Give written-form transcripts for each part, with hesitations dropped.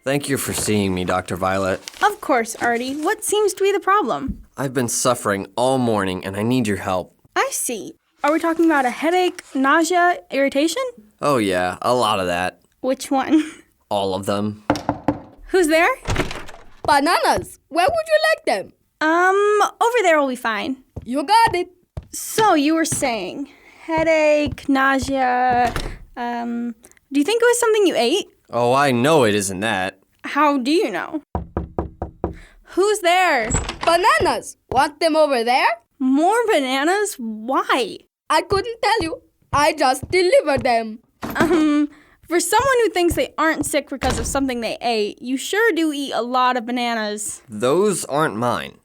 Thank you for seeing me, Dr. Violet. Of course, Artie. What seems to be the problem? I've been suffering all morning, and I need your help. I see. Are we talking about a headache, nausea, irritation? Oh yeah, a lot of that. Which one? All of them. Who's there? Bananas. Where would you like them? Over there will be fine. You got it. So, you were saying headache, nausea, do you think it was something you ate? Oh, I know it isn't that. How do you know? Who's there? Bananas. Want them over there? More bananas? Why? I couldn't tell you. I just delivered them. For someone who thinks they aren't sick because of something they ate, you sure do eat a lot of bananas. Those aren't mine.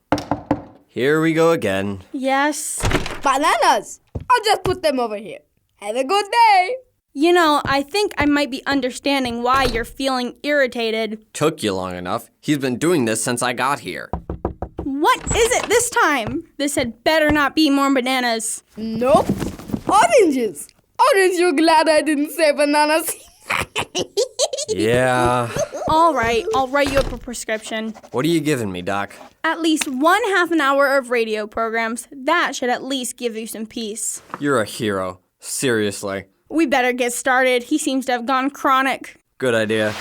Here we go again. Yes. Bananas. I'll just put them over here. Have a good day. You know, I think I might be understanding why you're feeling irritated. Took you long enough. He's been doing this since I got here. What is it this time? This had better not be more bananas. Nope. Oranges. Orange, you glad I didn't say bananas? Yeah. All right, I'll write you up a prescription. What are you giving me, Doc? At least 1/2 an hour of radio programs. That should at least give you some peace. You're a hero. Seriously. We better get started. He seems to have gone chronic. Good idea.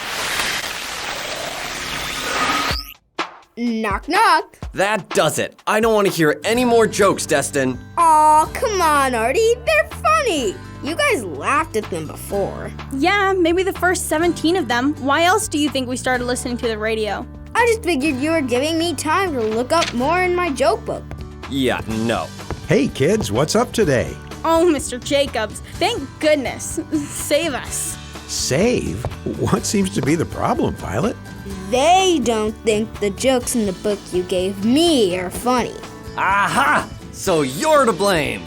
Knock, knock. That does it. I don't want to hear any more jokes, Destin. Aw, come on, Artie. They're funny. You guys laughed at them before. Yeah, maybe the first 17 of them. Why else do you think we started listening to the radio? I just figured you were giving me time to look up more in my joke book. Yeah, no. Hey kids, what's up today? Oh, Mr. Jacobs, thank goodness. Save us. Save? What seems to be the problem, Violet? They don't think the jokes in the book you gave me are funny. Aha! So you're to blame.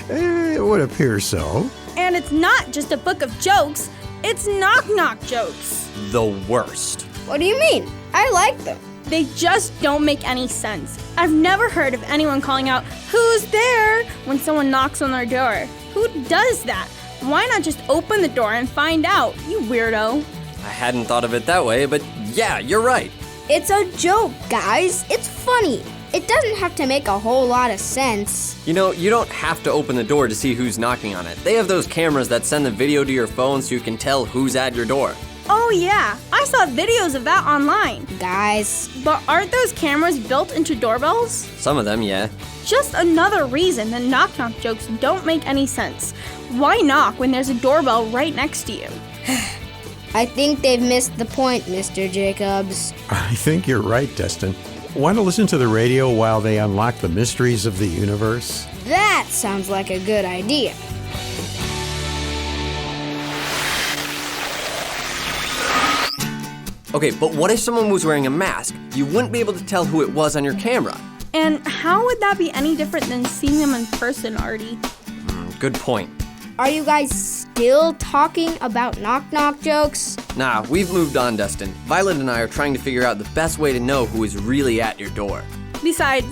It would appear so. And it's not just a book of jokes, it's knock-knock jokes. The worst. What do you mean? I like them. They just don't make any sense. I've never heard of anyone calling out, "Who's there?" when someone knocks on their door. Who does that? Why not just open the door and find out, you weirdo? I hadn't thought of it that way, but yeah, you're right. It's a joke, guys. It's funny. It doesn't have to make a whole lot of sense. You know, you don't have to open the door to see who's knocking on it. They have those cameras that send the video to your phone so you can tell who's at your door. Oh yeah, I saw videos of that online. Guys, But aren't those cameras built into doorbells? Some of them, yeah. Just another reason that knock-knock jokes don't make any sense. Why knock when there's a doorbell right next to you? I think they've missed the point, Mr. Jacobs. I think you're right, Destin. Want to listen to the radio while they unlock the mysteries of the universe? That sounds like a good idea. Okay, but what if someone was wearing a mask? You wouldn't be able to tell who it was on your camera. And how would that be any different than seeing them in person, Artie? Good point. Are you guys still talking about knock-knock jokes? Nah, we've moved on, Destin. Violet and I are trying to figure out the best way to know who is really at your door. Besides,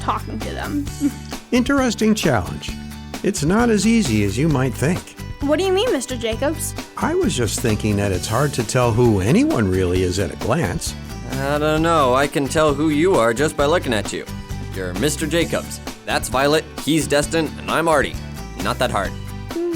talking to them. Interesting challenge. It's not as easy as you might think. What do you mean, Mr. Jacobs? I was just thinking that it's hard to tell who anyone really is at a glance. I don't know, I can tell who you are just by looking at you. You're Mr. Jacobs. That's Violet, he's Destin, and I'm Artie. Not that hard.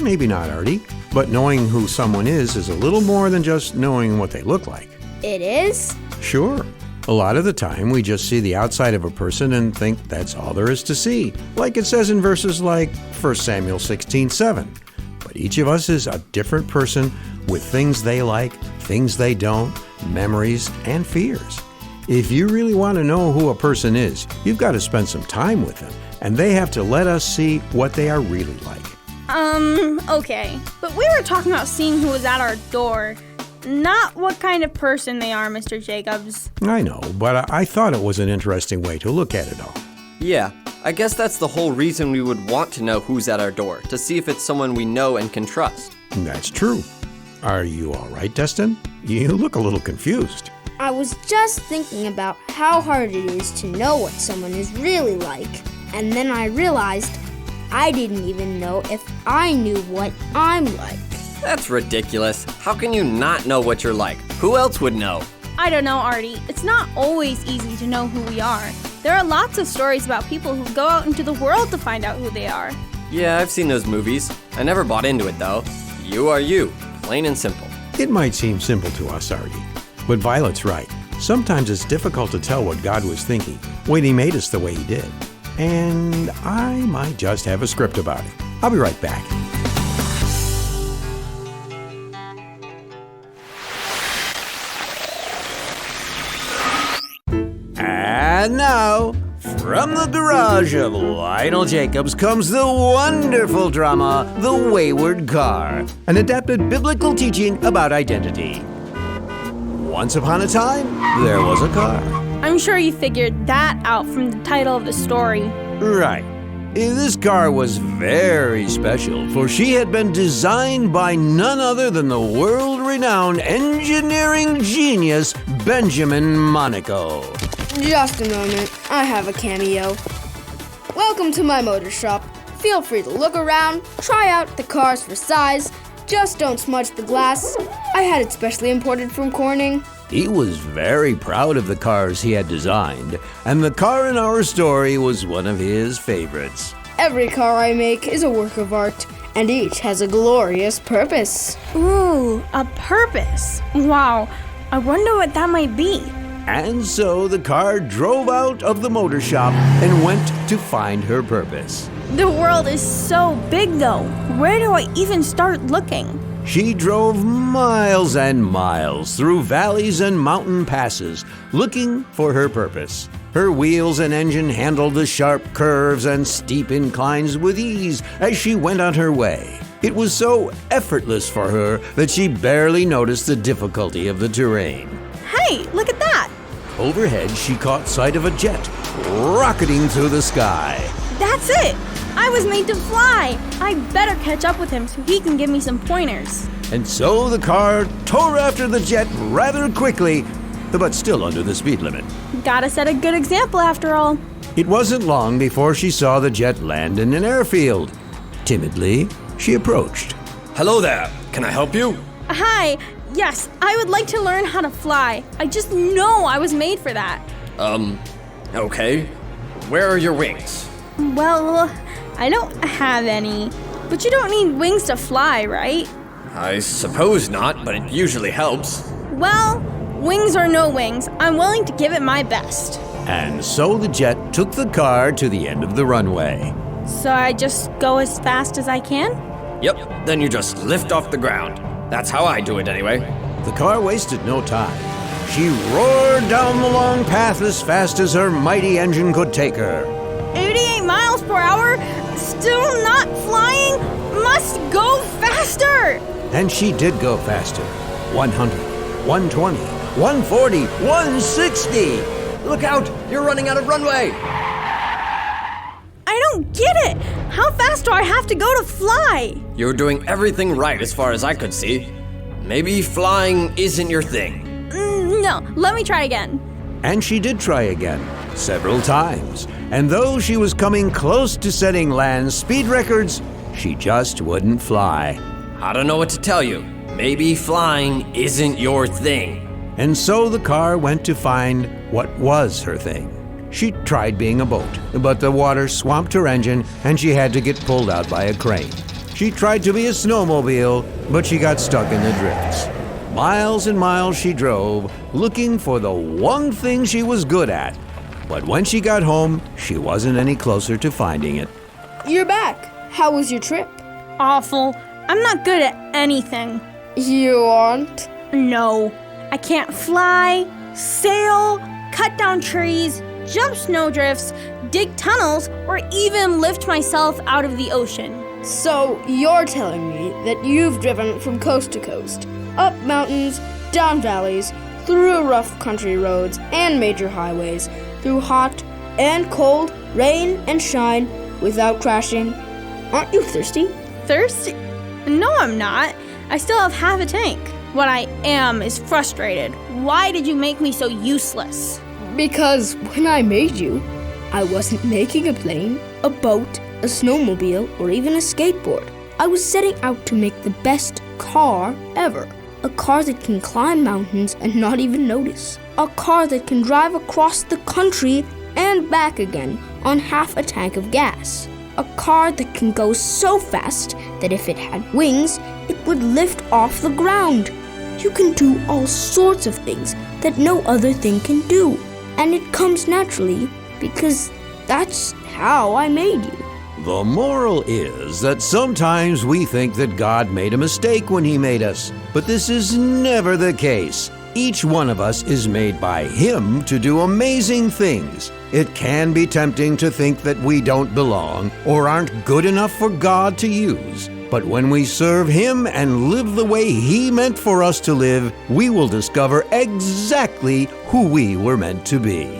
Maybe not, Artie, but knowing who someone is a little more than just knowing what they look like. It is? Sure. A lot of the time, we just see the outside of a person and think that's all there is to see, like it says in verses like 1 Samuel 16:7. But each of us is a different person with things they like, things they don't, memories, and fears. If you really want to know who a person is, you've got to spend some time with them, and they have to let us see what they are really like. Okay. But we were talking about seeing who was at our door, not what kind of person they are, Mr. Jacobs. I know, but I thought it was an interesting way to look at it all. Yeah, I guess that's the whole reason we would want to know who's at our door, to see if it's someone we know and can trust. That's true. Are you all right, Destin? You look a little confused. I was just thinking about how hard it is to know what someone is really like. And then I realized I didn't even know if I knew what I'm like. That's ridiculous. How can you not know what you're like? Who else would know? I don't know, Artie. It's not always easy to know who we are. There are lots of stories about people who go out into the world to find out who they are. Yeah, I've seen those movies. I never bought into it, though. You are you, plain and simple. It might seem simple to us, Artie, but Violet's right. Sometimes it's difficult to tell what God was thinking when He made us the way He did. And I might just have a script about it. I'll be right back. And now, from the garage of Lionel Jacobs comes the wonderful drama, The Wayward Car, an adapted biblical teaching about identity. Once upon a time, there was a car. I'm sure you figured that out from the title of the story. Right. This car was very special, for she had been designed by none other than the world-renowned engineering genius, Benjamin Monaco. Just a moment, I have a cameo. Welcome to my motor shop. Feel free to look around, try out the cars for size. Just don't smudge the glass. I had it specially imported from Corning. He was very proud of the cars he had designed, and the car in our story was one of his favorites. Every car I make is a work of art, and each has a glorious purpose. Ooh, a purpose. Wow, I wonder what that might be. And so the car drove out of the motor shop and went to find her purpose. The world is so big though. Where do I even start looking? She drove miles and miles through valleys and mountain passes, looking for her purpose. Her wheels and engine handled the sharp curves and steep inclines with ease as she went on her way. It was so effortless for her that she barely noticed the difficulty of the terrain. Hey, look at that! Overhead, she caught sight of a jet rocketing through the sky. That's it! I was made to fly! I better catch up with him so he can give me some pointers. And so the car tore after the jet rather quickly, but still under the speed limit. Gotta set a good example after all. It wasn't long before she saw the jet land in an airfield. Timidly, she approached. Hello there. Can I help you? Hi, yes, I would like to learn how to fly. I just know I was made for that. Okay. Where are your wings? Well, I don't have any. But you don't need wings to fly, right? I suppose not, but it usually helps. Well, wings or no wings, I'm willing to give it my best. And so the jet took the car to the end of the runway. So I just go as fast as I can? Yep, then you just lift off the ground. That's how I do it anyway. The car wasted no time. She roared down the long path as fast as her mighty engine could take her. 88 miles per hour? Still not flying? Must go faster! And she did go faster. 100, 120, 140, 160. Look out! You're running out of runway! I don't get it! How fast do I have to go to fly? You're doing everything right as far as I could see. Maybe flying isn't your thing. No, let me try again. And she did try again, several times. And though she was coming close to setting land speed records, she just wouldn't fly. I don't know what to tell you. Maybe flying isn't your thing. And so the car went to find what was her thing. She tried being a boat, but the water swamped her engine and she had to get pulled out by a crane. She tried to be a snowmobile, but she got stuck in the drifts. Miles and miles she drove, looking for the one thing she was good at. But when she got home, she wasn't any closer to finding it. You're back. How was your trip? Awful. I'm not good at anything. You aren't? No. I can't fly, sail, cut down trees, jump snowdrifts, dig tunnels, or even lift myself out of the ocean. So you're telling me that you've driven from coast to coast, up mountains, down valleys, through rough country roads and major highways, through hot and cold, rain and shine, without crashing. Aren't you thirsty? Thirsty? No, I'm not. I still have half a tank. What I am is frustrated. Why did you make me so useless? Because when I made you, I wasn't making a plane, a boat, a snowmobile, or even a skateboard. I was setting out to make the best car ever. A car that can climb mountains and not even notice. A car that can drive across the country and back again on half a tank of gas. A car that can go so fast that if it had wings, it would lift off the ground. You can do all sorts of things that no other thing can do. And it comes naturally because that's how I made you. The moral is that sometimes we think that God made a mistake when He made us, but this is never the case. Each one of us is made by Him to do amazing things. It can be tempting to think that we don't belong or aren't good enough for God to use. But when we serve Him and live the way He meant for us to live, we will discover exactly who we were meant to be.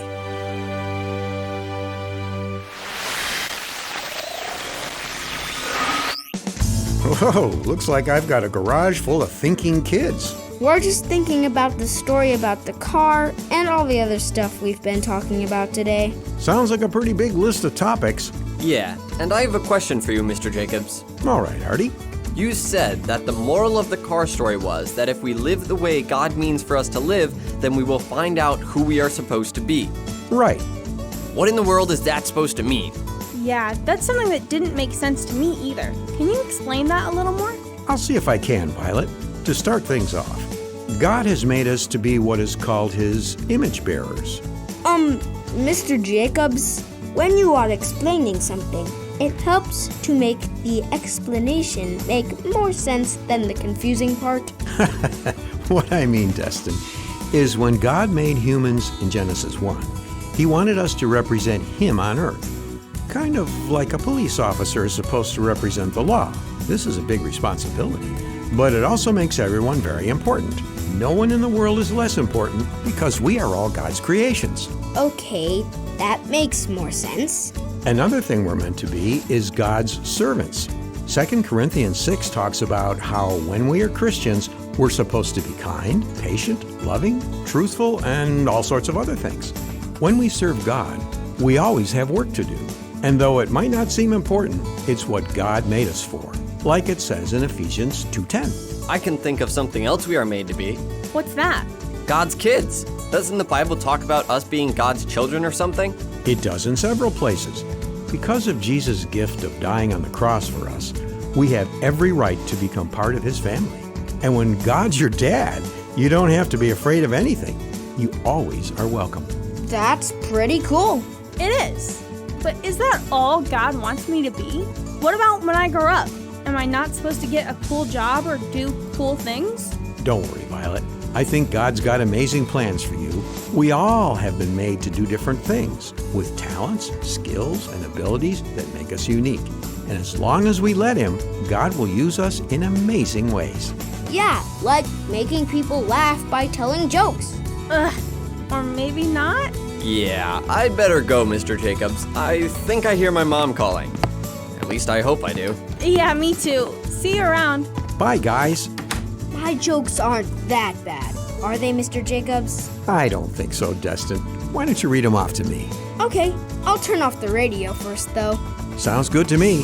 Whoa, looks like I've got a garage full of thinking kids. We're just thinking about the story about the car and all the other stuff we've been talking about today. Sounds like a pretty big list of topics. Yeah, and I have a question for you, Mr. Jacobs. All right, Artie. You said that the moral of the car story was that if we live the way God means for us to live, then we will find out who we are supposed to be. Right. What in the world is that supposed to mean? Yeah, that's something that didn't make sense to me either. Can you explain that a little more? I'll see if I can, Violet. To start things off, God has made us to be what is called His image bearers. Mr. Jacobs, when you are explaining something, it helps to make the explanation make more sense than the confusing part. What I mean, Destin, is when God made humans in Genesis 1, He wanted us to represent Him on earth. Kind of like a police officer is supposed to represent the law. This is a big responsibility, but it also makes everyone very important. No one in the world is less important because we are all God's creations. Okay, that makes more sense. Another thing we're meant to be is God's servants. 2 Corinthians 6 talks about how when we are Christians, we're supposed to be kind, patient, loving, truthful, and all sorts of other things. When we serve God, we always have work to do. And though it might not seem important, it's what God made us for, like it says in Ephesians 2:10. I can think of something else we are made to be. What's that? God's kids. Doesn't the Bible talk about us being God's children or something? It does in several places. Because of Jesus' gift of dying on the cross for us, we have every right to become part of His family. And when God's your dad, you don't have to be afraid of anything. You always are welcome. That's pretty cool. It is. But is that all God wants me to be? What about when I grow up? Am I not supposed to get a cool job or do cool things? Don't worry, Violet. I think God's got amazing plans for you. We all have been made to do different things with talents, skills, and abilities that make us unique. And as long as we let Him, God will use us in amazing ways. Yeah, like making people laugh by telling jokes. Ugh, or maybe not? Yeah, I'd better go, Mr. Jacobs. I think I hear my mom calling. At least I hope I do. Yeah, me too. See you around. Bye, guys. My jokes aren't that bad, are they, Mr. Jacobs? I don't think so, Destin. Why don't you read them off to me? Okay, I'll turn off the radio first, though. Sounds good to me.